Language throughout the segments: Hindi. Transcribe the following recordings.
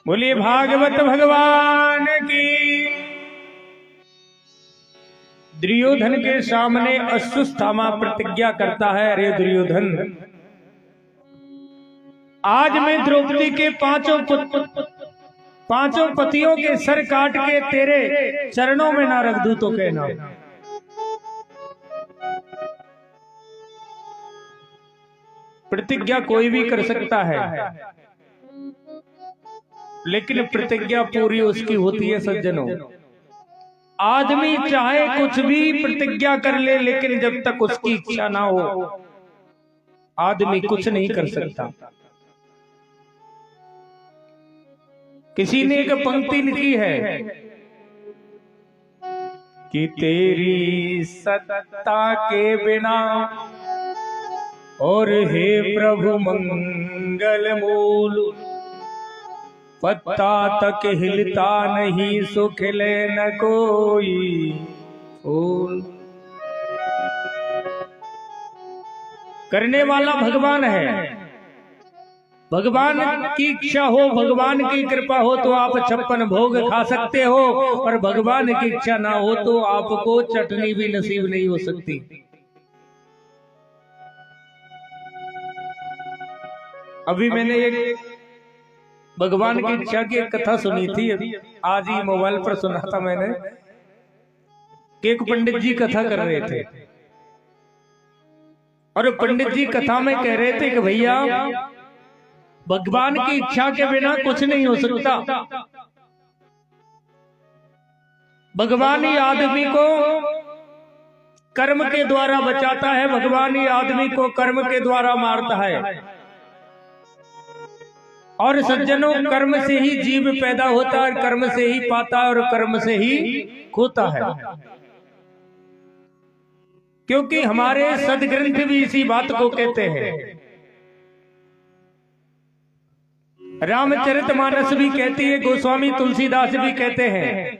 बोलिए भागवत भगवान की। दुर्योधन के सामने अश्वत्थामा प्रतिज्ञा करता है, अरे दुर्योधन, आज मैं द्रौपदी के पांचों पतियों के सर काट के तेरे चरणों में ना रख दूं तो कहना। प्रतिज्ञा कोई भी कर सकता है, लेकिन प्रतिज्ञा पूरी उसकी होती है सज्जनों। आदमी चाहे कुछ भी प्रतिज्ञा कर ले, लेकिन जब तक उसकी इच्छा ना हो आदमी कुछ नहीं कर सकता। किसी ने एक पंक्ति लिखी है कि तेरी सत्ता के बिना और हे प्रभु मंगल मूल, पत्ता तक हिलता नहीं सो खिले न कोई फूल। करने वाला भगवान है। भगवान की इच्छा हो, भगवान की कृपा हो तो आप 56 भोग खा सकते हो, और भगवान की इच्छा ना हो तो आपको चटनी भी नसीब नहीं हो सकती। अभी मैंने एक भगवान की इच्छा की एक कथा सुनी थी, आज ही मोबाइल पर सुना था मैंने कि एक पंडित जी कथा कर रहे थे, और पंडित जी कथा में कह रहे थे कि भैया भगवान की इच्छा के बिना कुछ नहीं हो सकता। भगवान ही आदमी को कर्म के द्वारा बचाता है, भगवान ही आदमी को कर्म के द्वारा मारता है। और सज्जनों, कर्म से ही जीव पैदा होता है, कर्म से ही पाता है और कर्म से ही खोता है। क्योंकि हमारे सदग्रंथ भी इसी बात को कहते हैं। रामचरितमानस भी कहती है, गोस्वामी तुलसीदास भी कहते हैं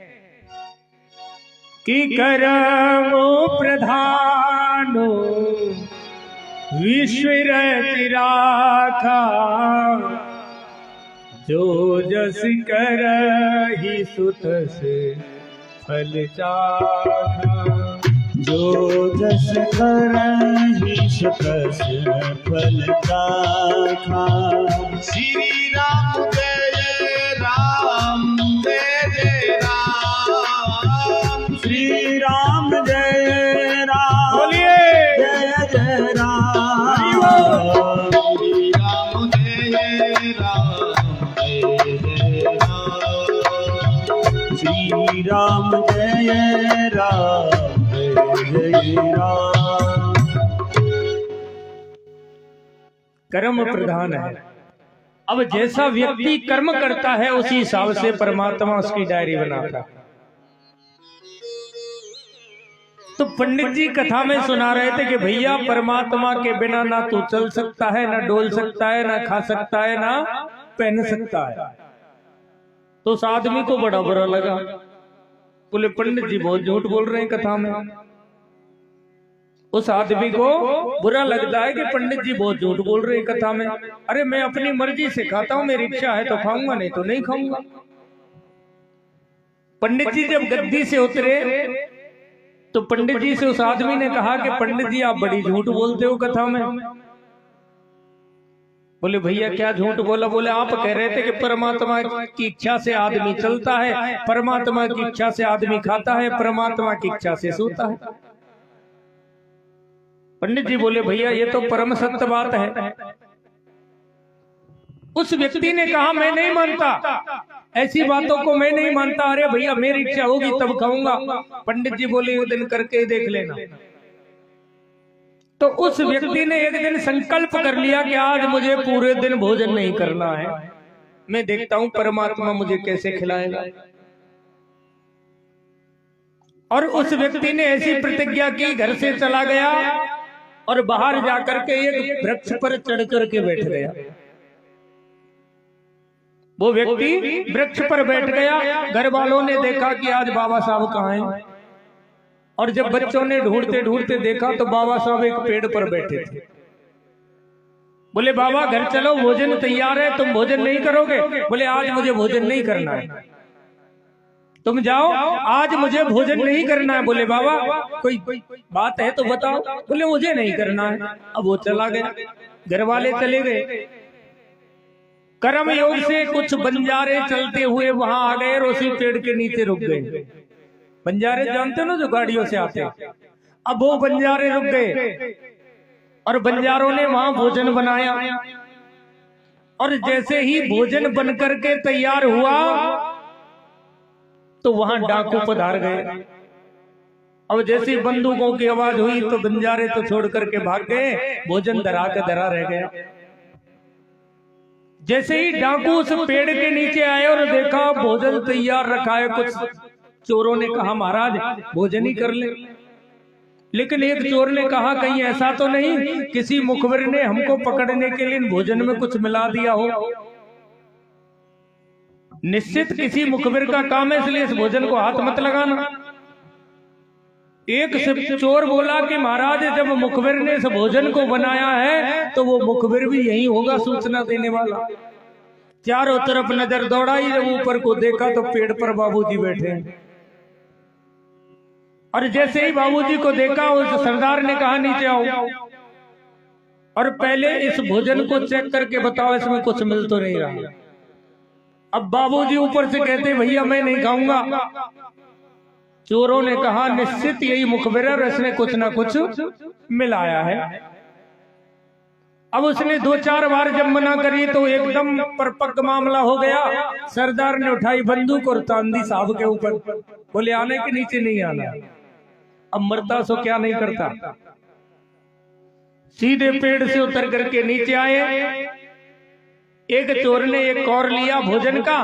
कि कर्मो प्रधानो विश्व रचि राखा, जो जस करहि सुतस फल चाखा। जो जस करहि सुतस फल चाखा। श्री राम जय राम जय जय राम। श्री राम जय राम बोलिए जय जय राम। श्री राम जय राम जय जय राम। श्री राम जय राम जय जय राम। कर्म प्रधान है। अब जैसा व्यक्ति कर्म करता है उसी हिसाब से परमात्मा उसकी डायरी बनाता है। तो पंडित जी कथा में सुना रहे थे कि भैया परमात्मा के बिना ना तू चल सकता है, ना डोल सकता है, ना खा सकता है, ना पहन सकता है। तो उस आदमी को बड़ा बुरा लगा। बोले पंडित जी बहुत झूठ बोल रहे हैं कथा में। उस आदमी को बुरा लगता है कि पंडित जी बहुत झूठ बोल रहे हैं कथा में। अरे मैं अपनी मर्जी से खाता हूं, मेरी इच्छा है तो खाऊंगा, नहीं तो नहीं खाऊंगा। पंडित जी जब गद्दी से उतरे तो पंडित जी से उस आदमी ने कहा कि पंडित जी आप बड़ी झूठ बोलते हो कथा में। बोले भैया क्या झूठ बोला? बोले आप कह रहे थे कि परमात्मा की इच्छा से आदमी चलता है, परमात्मा की इच्छा से आदमी खाता है, परमात्मा की इच्छा से सोता है। पंडित जी बोले भैया ये तो परम सत्य बात है। उस व्यक्ति ने कहा मैं नहीं मानता, ऐसी बातों को मैं नहीं मानता। अरे भैया मेरी इच्छा होगी तब खाऊंगा। पंडित जी बोले एक दिन करके देख लेना। तो उस व्यक्ति ने एक दिन संकल्प कर लिया कि आज मुझे पूरे दिन भोजन नहीं करना है, मैं देखता हूं परमात्मा मुझे कैसे खिलाएगा। और उस व्यक्ति ने ऐसी प्रतिज्ञा की, घर से चला गया और बाहर जाकर के एक वृक्ष पर चढ़ करके बैठ गया। वो व्यक्ति वृक्ष पर बैठ गया। घर वालों ने देखा कि आज बाबा साहब कहाँ हैं, और जब बच्चों ने ढूंढते ढूंढते देखा तो बाबा साहब एक पेड़ पर बैठे थे। बोले बाबा घर चलो, भोजन तैयार है, तुम भोजन नहीं करोगे? बोले आज मुझे भोजन नहीं करना है। तुम जाओ, आज मुझे भोजन नहीं करना है। बोले बाबा कोई बात है तो बताओ। बोले मुझे नहीं करना है। अब वो चला गया, घर वाले चले गए। कर्म योग से कुछ बंजारे चलते हुए वहां आ गए और उसी पेड़ के नीचे रुक गए। बंजारे जानते हो ना, जो गाड़ियों से आते हैं। अब वो बंजारे रुक गए और बंजारों ने वहां भोजन बनाया। और जैसे ही भोजन बनकर के तैयार हुआ तो वहां डाकू पधार गए। अब जैसी बंदूकों की आवाज हुई तो बंजारे तो छोड़ करके भाग गए, भोजन धरा के धरा रह गया। जैसे ही डाकू उस पेड़ के नीचे आए और देखा भोजन तैयार रखा है, कुछ चोरों ने कहा महाराज भोजन ही कर ले। लेकिन एक चोर ने कहा कहीं ऐसा तो नहीं किसी मुखबिर ने हमको पकड़ने के लिए भोजन में कुछ मिला दिया हो? निश्चित किसी मुखबिर का काम है, इसलिए इस भोजन को हाथ मत लगाना। एक चोर बोला कि महाराज जब मुखबिर ने इस भोजन को बनाया है तो वो मुखबिर भी यही होगा, सूचना देने वाला। चारों तरफ नजर दौड़ाई, जब ऊपर को देखा तो पेड़ पर बाबूजी बैठे हैं। और जैसे ही बाबूजी को देखा उस सरदार ने कहा नीचे आओ और पहले इस भोजन को चेक करके बताओ इसमें कुछ मिल तो नहीं रहा। अब बाबूजी ऊपर से कहते भैया मैं नहीं खाऊंगा। चोरों ने कहा निश्चित यही मुखबिर है, इसने कुछ ना कुछ मिलाया है। अब उसने 2-4 बार जब मना करी तो एकदम परपक्क मामला हो गया। सरदार ने उठाई बंदूक और तान दी साहब के ऊपर। बोले आने के नीचे नहीं आना। अब मरता सो क्या नहीं करता। सीधे पेड़ से उतर करके नीचे आए। एक चोर ने एक कौर लिया भोजन का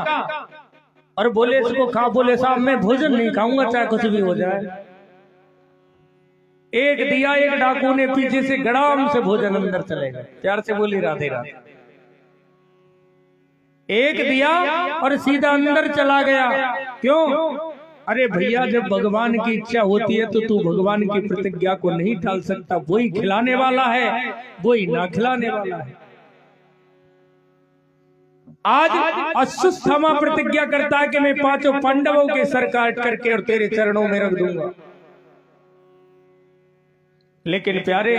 और बोले इसको खा। बोले साहब मैं भोजन नहीं खाऊंगा चाहे कुछ भी हो जाए। एक दिया, एक डाकू ने पीछे से गड़ाम से भोजन अंदर चले गए। प्यार से बोली राधे राधे। एक दिया और सीधा अंदर चला गया। क्यों? अरे भैया जब भगवान की इच्छा होती है तो तू भगवान की प्रतिज्ञा को नहीं टाल सकता। वही खिलाने वाला है, वही ना खिलाने वाला है। आज अश्वत्थामा प्रतिज्ञा करता है कि मैं 5 पांडवों के सर काट करके और तेरे चरणों में रख दूंगा। लेकिन प्यारे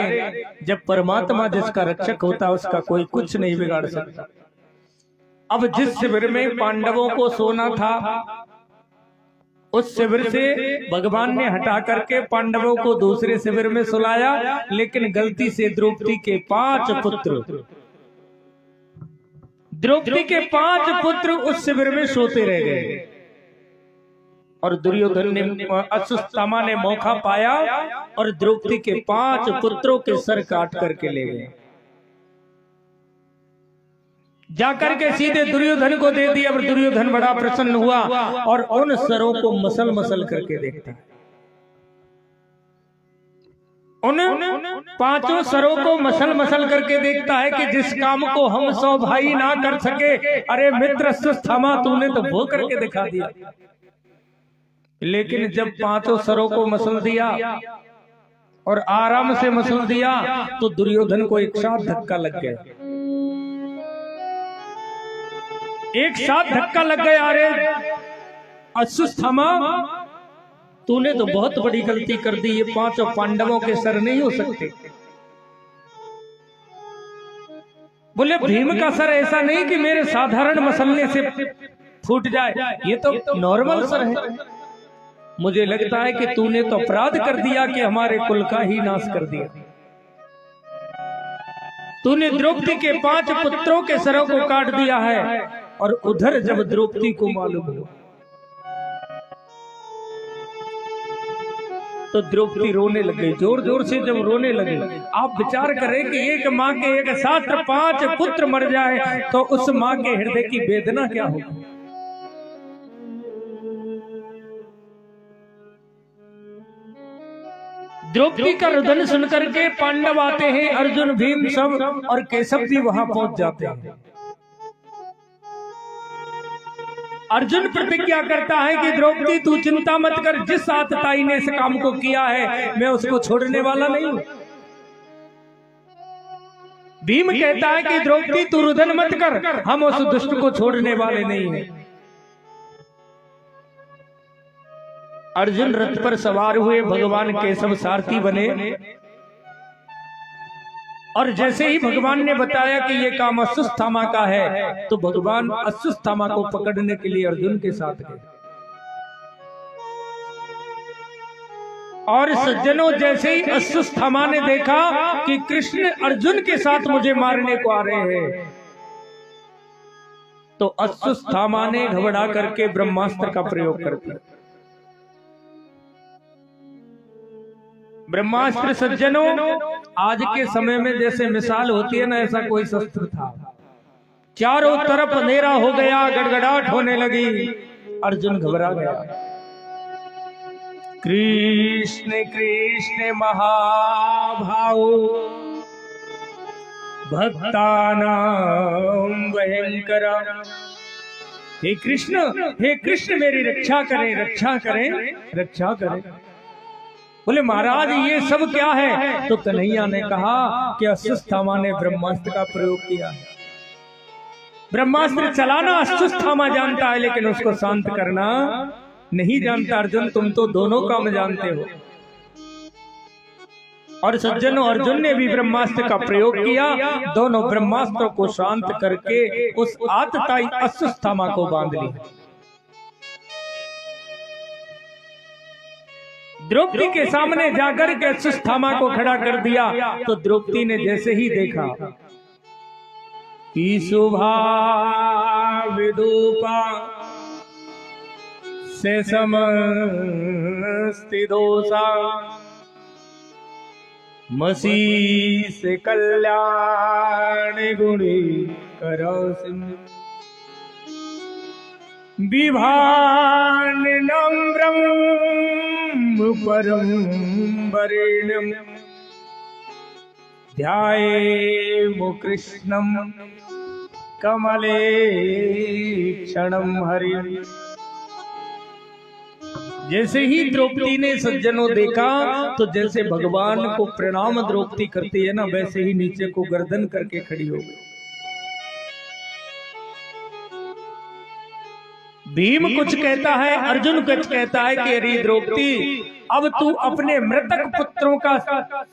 जब परमात्मा जिसका रक्षक होता है उसका कोई कुछ नहीं बिगाड़ सकता। अब जिस शिविर में पांडवों को सोना था उस शिविर से भगवान ने हटा करके पांडवों को दूसरे शिविर में सुलाया। लेकिन गलती से द्रौपदी के 5 पुत्र उस शिविर में सोते रह गए। और दुर्योधन ने अश्वत्थामा ने मौका पाया और द्रौपदी के 5 पुत्रों के सर काट करके ले गए। जाकर के सीधे दुर्योधन को दे दिया। और दुर्योधन बड़ा प्रसन्न हुआ और उन सरों को मसल मसल करके देखता है। उन 5 सरों को मसल मसल करके देखता है कि जिस काम को हम 100 भाई ना कर सके, अरे मित्र अश्वत्थामा तूने तो वो करके दिखा दिया। लेकिन जब 5 सरों को मसल दिया और आराम से मसल दिया तो दुर्योधन को एक साथ धक्का लग गया। एक साथ धक्का लग गया। अरे अश्वत्थामा तूने तो बहुत बड़ी गलती कर दी। ये 5 पांडवों के सर नहीं हो सकते। बोले भीम का सर ऐसा नहीं कि मेरे साधारण मसलने से फूट जाए, ये तो नॉर्मल सर है। मुझे लगता है कि तूने तो अपराध कर दिया कि हमारे कुल का ही नाश कर दिया। तूने द्रौपदी के 5 पुत्रों के सरों को काट दिया है। और उधर जब द्रौपदी को मालूम हुआ तो द्रौपदी रोने लगी, जोर जोर से जब रोने लगी। आप विचार करें कि एक माँ के एक साथ 5 पुत्र मर जाए तो उस माँ के हृदय की वेदना क्या होगी। द्रौपदी का रुदन सुनकर के पांडव आते हैं, अर्जुन भीम सब और केशव भी वहां पहुंच जाते हैं। अर्जुन प्रतिज्ञा करता है कि द्रौपदी तू चिंता मत कर, जिस आतताई ने इस काम को किया है मैं उसको छोड़ने वाला नहीं हूं। भीम कहता है कि द्रौपदी तू रुदन मत कर, हम उस दुष्ट को छोड़ने वाले नहीं हैं। अर्जुन रथ पर सवार हुए, भगवान केशव सारथी बने, और जैसे ही भगवान ने बताया कि ये काम अश्वत्थामा का है, तो भगवान अश्वत्थामा को पकड़ने के लिए अर्जुन के साथ गए। और सज्जनों, जैसे ही अश्वत्थामा ने देखा कि कृष्ण अर्जुन के साथ मुझे मारने को आ रहे हैं, तो अश्वत्थामा ने घबरा करके ब्रह्मास्त्र का प्रयोग कर दिया। ब्रह्मास्त्र सज्जनों, आज के समय में जैसे मिसाल होती है ना, ऐसा कोई शस्त्र था। चारों तरफ अंधेरा हो गया, गड़गड़ाहट होने लगी, अर्जुन घबरा गया। कृष्ण कृष्ण महाभावो भक्तानां भयंकरा। हे कृष्ण मेरी रक्षा करें, रक्षा करें, रक्षा करें। बोले महाराज ये सब क्या है? तो कन्हैया ने कहा कि अश्वत्थामा ने ब्रह्मास्त्र का प्रयोग किया। ब्रह्मास्त्र चलाना अश्वत्थामा जानता है, लेकिन उसको शांत करना नहीं जानता। अर्जुन, तुम तो दोनों काम जानते हो। और सज्जनों, अर्जुन ने भी ब्रह्मास्त्र का प्रयोग किया, दोनों ब्रह्मास्त्रों को शांत करके उस आतताई अश्वत्थामा को बांध लिया। द्रौपदी के सामने जाकर के अश्वत्थामा को खड़ा कर दिया। तो द्रौपदी ने जैसे ही देखा कि शुभा विदूपा से समस्ति दोषा मसी से कल्याण गुणी करो विभान नम्रम परम वरेण्यम ध्यायेमो कृष्णम कमले क्षणम हरिम। जैसे ही द्रौपदी ने सज्जनों देखा, तो जैसे भगवान को प्रणाम द्रौपदी करती है ना, वैसे ही नीचे को गर्दन करके खड़ी हो गई। भीम कुछ कहता है, अर्जुन कुछ कहता है कि अरे द्रौपदी, अब तू अपने मृतक पुत्रों का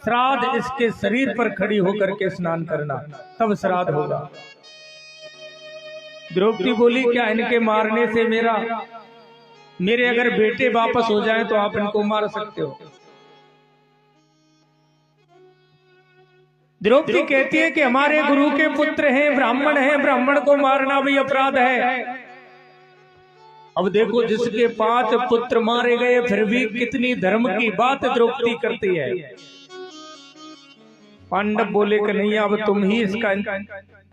श्राद्ध इसके शरीर पर खड़ी होकर के स्नान करना, तब श्राद्ध होगा। द्रौपदी बोली, क्या इनके मारने से मेरे अगर बेटे वापस हो जाएं तो आप इनको मार सकते हो? द्रौपदी कहती है कि हमारे गुरु के पुत्र हैं, ब्राह्मण को मारना भी अपराध है। अब देखो, जिसके 5 पुत्र मारे गए, फिर भी कितनी धर्म की बात द्रौपदी करती है। पांडव बोले कि नहीं, अब तुम ही इसका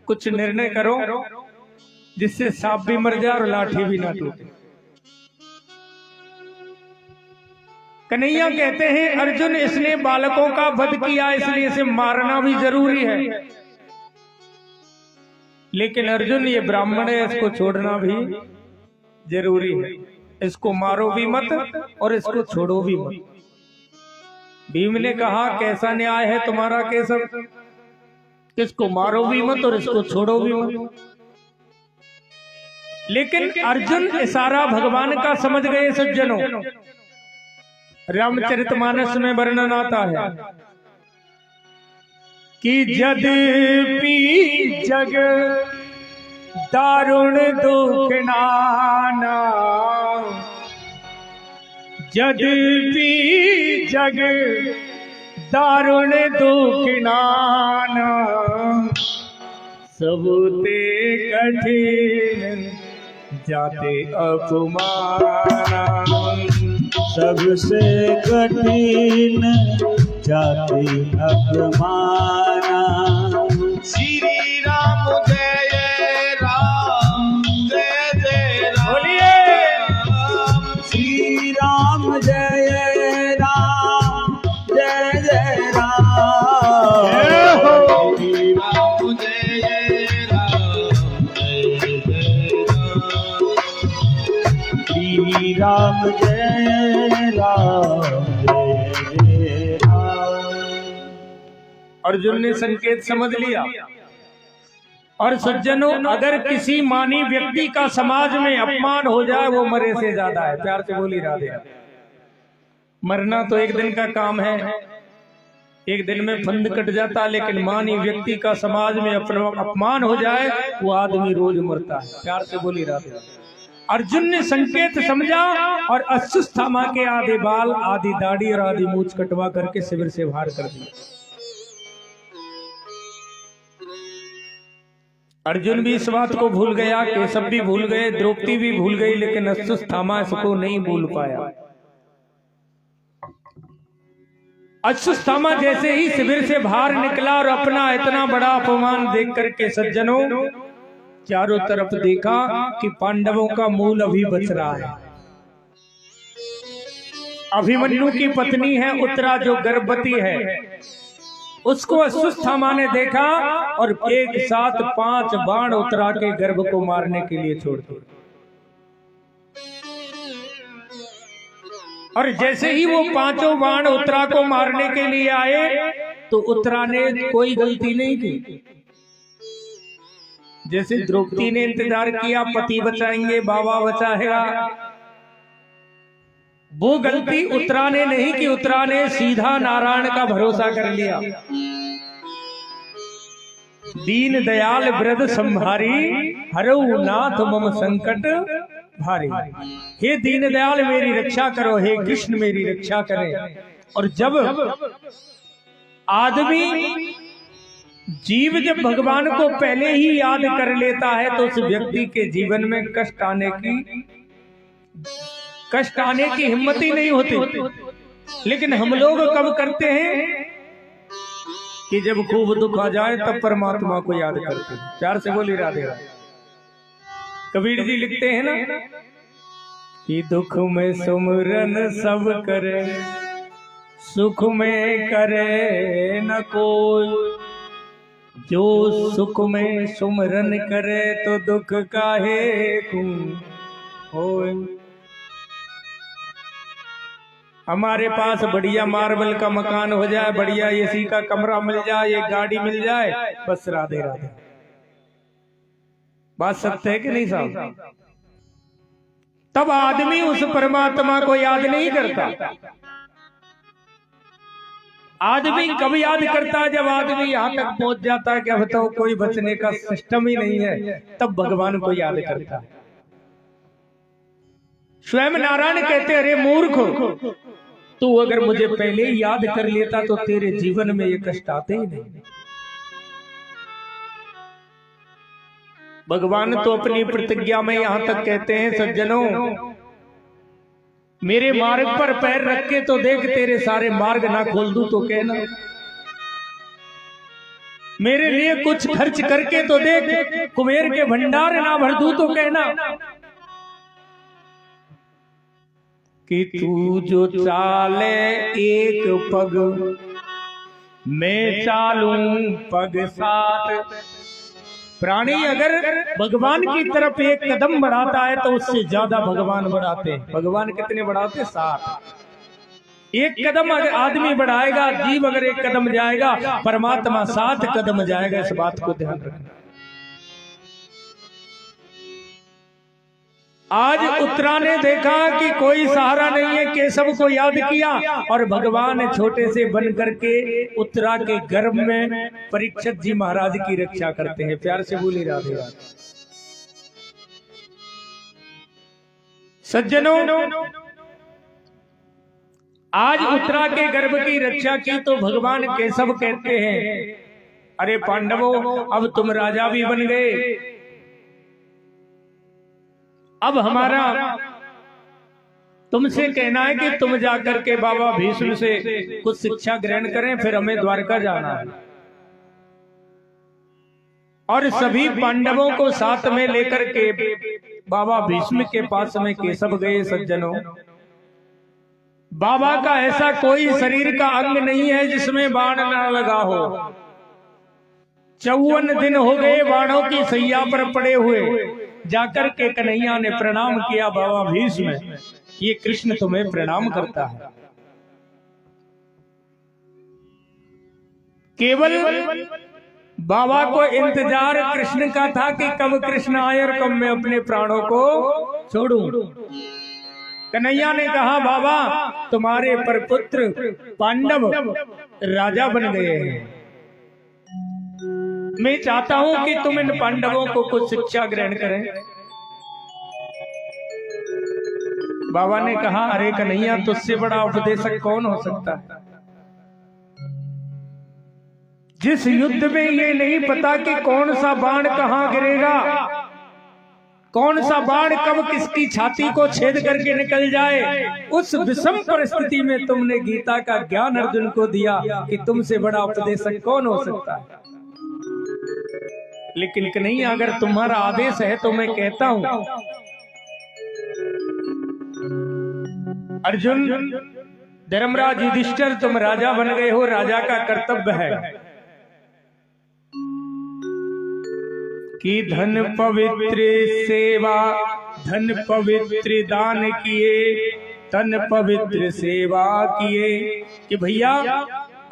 कुछ निर्णय करो, जिससे सांप भी मर जाए और लाठी भी ना टूटे। कन्हैया कहते हैं, अर्जुन, इसने बालकों का वध किया, इसलिए इसे मारना भी जरूरी है। लेकिन अर्जुन, ये ब्राह्मण है, इसको छोड़ना भी जरूरी है। इसको मारो भी मत और इसको छोड़ो भी मत। भीम ने कहा, कैसा न्याय है तुम्हारा केशव? इसको मारो भी मत और इसको छोड़ो भी मत। लेकिन अर्जुन इशारा भगवान का समझ गए सज्जनों। रामचरितमानस में वर्णन आता है कि यद्यपि जग दारुण दुख नाना, यद्यपि जग दारुण दुख नाना, सबते कठिन जाते अपमाना। सबसे कठिन जाति अपमाना। श्री राम जय राम, जय जय राम। बोलिए श्री राम जय राम, जय जय राम। श्री राम जय राम, जय जय राम। श्री राम जय राम, जय जय राम। अर्जुन ने संकेत समझ लिया। और सज्जनों, अगर किसी मानी व्यक्ति का समाज में अपमान हो जाए वो मरे से ज्यादा है। प्यार से बोली राधे। मरना तो एक दिन का काम है, एक दिन में फंद कट जाता, लेकिन मानी व्यक्ति का समाज में अपमान हो जाए वो आदमी रोज मरता है। प्यार से बोली राधे। अर्जुन ने संकेत समझा और अश्वत्थामा के आधे बाल, आधी दाढ़ी और आधी मूछ कटवा करके शिविर से बाहर कर दिया। अर्जुन भी इस बात को भूल गया, केशव भी भूल गए, द्रौपदी भी भूल गई, लेकिन अश्वत्थामा इसको नहीं भूल पाया। अश्वत्थामा जैसे ही शिविर से बाहर निकला और अपना इतना बड़ा अपमान देख करके सज्जनों चारों तरफ देखा कि पांडवों का मूल अभी बच रहा है। अभिमन्यु की पत्नी है उत्तरा जो गर्भवती है, उसको अश्वत्थामा ने देखा और एक साथ 5 बाण उत्तरा के गर्भ को मारने के लिए छोड़ दिए। और जैसे ही वो 5 बाण उत्तरा को मारने के लिए आए तो उत्तरा ने कोई गलती नहीं की। जैसे द्रौपदी ने इंतजार किया पति बचाएंगे, बाबा बचाएगा, वो गलती उत्तरा ने नहीं की। उत्तरा ने सीधा नारायण का भरोसा कर लिया। दीन दयाल वृद्ध संभारी, हरऊ नाथ मम संकट भारी। हे दीन दयाल मेरी रक्षा करो, हे कृष्ण मेरी रक्षा करें। और जब आदमी जीव जब भगवान को पहले ही याद कर लेता है तो उस व्यक्ति के जीवन में कष्ट आने की हिम्मत ही नहीं होती। लेकिन हम लोग कब करते हैं कि जब खूब दुख आ जाए तब परमात्मा को याद करते हैं। प्यार से बोली राधे राधे। कबीर जी लिखते हैं ना कि दुख में सुमरन सब करे, सुख में करे न कोई। जो सुख में सुमरन करे तो दुख काहे को होए। हमारे पास बढ़िया मार्बल का मकान हो जाए, बढ़िया एसी का कमरा मिल जाए, एक गाड़ी मिल जाए, बस राधे राधे। बात सत्य है कि नहीं साहब? तब आदमी उस परमात्मा को याद नहीं करता। आदमी कब याद करता है? जब आदमी यहाँ तक पहुंच जाता है कि अब तो कोई बचने का सिस्टम ही नहीं है, तब भगवान को याद करता है। स्वयं नारायण कहते, अरे मूर्ख, तू अगर मुझे पहले ही याद कर लेता तो तेरे जीवन में ये कष्ट आते ही नहीं। भगवान तो अपनी प्रतिज्ञा में यहां तक कहते हैं, सज्जनों मेरे मार्ग पर पैर रख के तो देख, तेरे सारे मार्ग ना खोल दूं तो कहना। मेरे लिए कुछ खर्च करके तो देख, कुबेर के भंडार ना भर दूं तो कहना। कि तू जो चाले एक पग, मैं चालूं पग 7। प्राणी अगर भगवान की तरफ एक कदम बढ़ाता है तो उससे ज्यादा भगवान बढ़ाते हैं। भगवान कितने बढ़ाते? 7। एक कदम अगर आदमी बढ़ाएगा, जीव अगर एक कदम जाएगा, परमात्मा 7 कदम जाएगा। इस बात को ध्यान रखना। आज उत्तरा ने देखा कि कोई सहारा नहीं है, केशव को याद किया और भगवान छोटे से बन करके उत्तरा के गर्भ में परीक्षित जी महाराज की रक्षा करते हैं। प्यार से बोली राधे राधे। सज्जनों, आज उत्तरा के गर्भ की रक्षा की तो भगवान केशव कहते हैं, अरे पांडवों अब तुम राजा भी बन गए, अब हमारा तुमसे कहना है कि तुम जाकर के बाबा भीष्म से कुछ शिक्षा ग्रहण करें, फिर हमें द्वारका जाना है। और सभी पांडवों को साथ में लेकर के बाबा भीष्म के पास में केशव गए। सज्जनों, बाबा का ऐसा कोई शरीर का अंग नहीं है जिसमें बाण ना लगा हो। 54 दिन हो गए बाणों की सैया पर पड़े हुए। जाकर के कन्हैया ने प्रणाम किया, बाबा भीष्म ये कृष्ण तुम्हें प्रणाम करता है। केवल बाबा को इंतजार कृष्ण का था कि कब कृष्ण आए और कब मैं अपने प्राणों को छोड़ूं। कन्हैया ने कहा बाबा तुम्हारे परपुत्र पांडव राजा बन गए हैं, मैं चाहता हूं कि तुम इन पांडवों को कुछ शिक्षा ग्रहण करें। बाबा ने कहा अरे कन्हैया तुझसे बड़ा उपदेशक कौन हो सकता है। जिस युद्ध में ये नहीं पता कि कौन सा बाण कहां गिरेगा, कौन सा बाण कब किसकी छाती को छेद करके निकल जाए, उस विषम परिस्थिति में तुमने गीता का ज्ञान अर्जुन को दिया कि तुमसे बड़ा उपदेशक कौन हो सकता है। लेकिन कन्हैया अगर तुम्हारा आदेश है तो मैं कहता हूं अर्जुन, धर्मराज युधिष्ठिर तुम राजा बन गए हो, राजा का कर्तव्य है कि धन पवित्र सेवा, धन पवित्र दान किए, तन पवित्र सेवा किए। कि भैया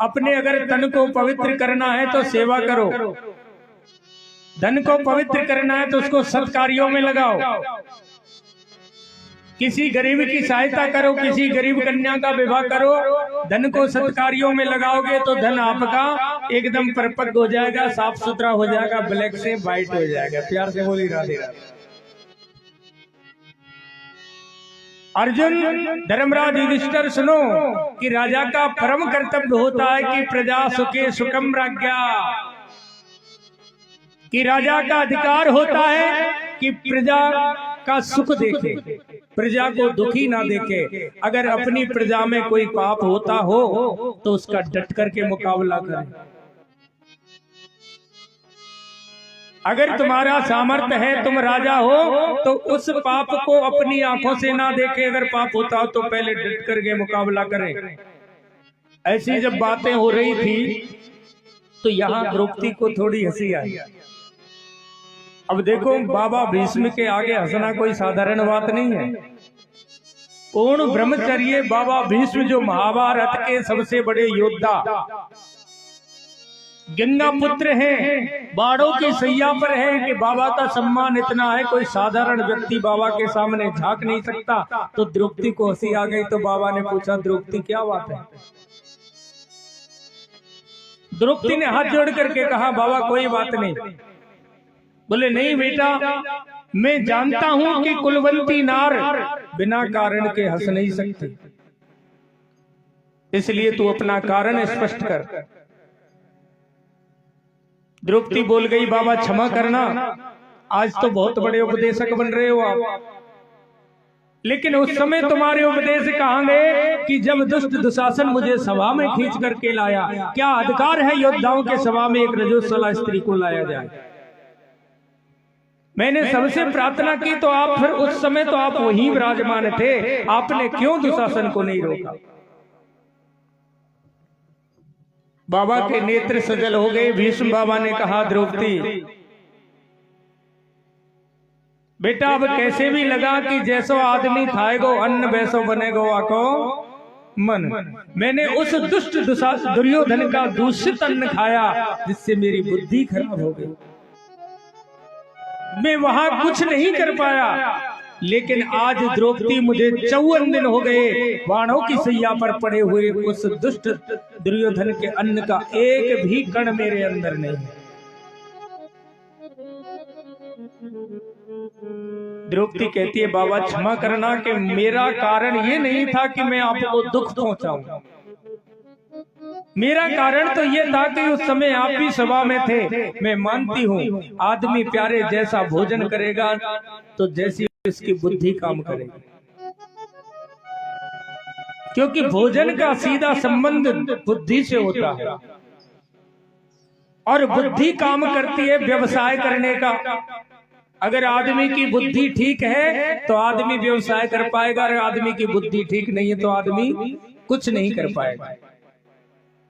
अपने अगर तन को पवित्र करना है तो सेवा करो, धन को पवित्र करना है तो उसको सत्कार्यों में लगाओ, किसी गरीब की सहायता करो, किसी गरीब कन्या का विवाह करो। धन को सत्कार्यों में लगाओगे तो धन आपका एकदम परिपक्व हो जाएगा, साफ सुथरा हो जाएगा, ब्लैक से व्हाइट हो जाएगा। प्यार से बोली राधे राधे। अर्जुन, धर्मराज युधिष्ठिर सुनो कि राजा का परम कर्तव्य होता है कि प्रजा सुखे सुखम राज्ञा, कि राजा का अधिकार होता है कि प्रजा का सुख देखे, प्रजा को दुखी ना देखे। अगर अपनी प्रजा में कोई पाप होता हो तो उसका डट करके मुकाबला करें। अगर तुम्हारा सामर्थ्य है, तुम राजा हो, तो उस पाप को अपनी आंखों से ना देखे। अगर पाप होता हो तो पहले डट करके मुकाबला करें। ऐसी जब बातें हो रही थी तो यहाँ द्रौपदी को थोड़ी हंसी आई। अब देखो बाबा भीष्म के आगे हंसना कोई साधारण बात नहीं है। पूर्ण ब्रह्मचर्य बाबा भीष्म जो महाभारत के सबसे बड़े योद्धा, गंगा पुत्र हैं, बाणों की सैया पर हैं कि बाबा का सम्मान इतना है कोई साधारण व्यक्ति बाबा के सामने झांक नहीं सकता। तो द्रौपदी को हंसी आ गई तो बाबा ने पूछा द्रौपदी क्या बात है। द्रौपदी ने हाथ जोड़ करके कहा बाबा कोई बात नहीं। बोले नहीं बेटा, मैं जानता हूं कि कुलवंती नार बिना कारण के हंस नहीं सकती, इसलिए तू अपना कारण स्पष्ट कर। द्रौपदी बोल गई बाबा क्षमा करना, आज तो बहुत बड़े उपदेशक बन रहे हो आप, लेकिन उस समय तुम्हारे उपदेश कहां गए कि जब दुष्ट दुशासन मुझे सभा में खींच करके लाया। क्या अधिकार है योद्धाओं के सभा में एक रजोत्सला स्त्री को लाया जाए। मैंने सबसे प्रार्थना की तो आप फिर उस समय तो आप वहीं विराजमान थे, आपने क्यों दुशासन को नहीं रोका। बाबा के नेत्र सजल हो गए। भीष्म बाबा ने कहा द्रौपदी बेटा अब कैसे भी लगा कि जैसो आदमी खाएगो अन्न वैसो बनेगो आको मन। मैंने उस दुष्ट दुर्योधन का दूषित अन्न खाया जिससे मेरी बुद्धि खराब हो गई। मैं वहां कुछ नहीं कर पाया, लेकिन आज द्रौपदी मुझे 54 दिन हो गए बाणों की सैया पर पड़े हुए उस दुष्ट दुर्योधन के अन्न का एक भी कण मेरे अंदर नहीं है। द्रौपदी कहती है बाबा क्षमा करना कि मेरा कारण ये नहीं था कि मैं आपको दुख पहुंचाऊं। मेरा कारण तो ये था कि उस समय आप भी सभा में थे। मैं मानती हूँ आदमी प्यारे जैसा भोजन करेगा तो जैसी उसकी बुद्धि काम करेगी, क्योंकि भोजन का सीधा संबंध बुद्धि से होता है और बुद्धि काम करती है व्यवसाय करने का। अगर आदमी की बुद्धि ठीक है तो आदमी व्यवसाय कर पाएगा, अगर आदमी की बुद्धि ठीक नहीं है तो आदमी कुछ नहीं कर पाएगा।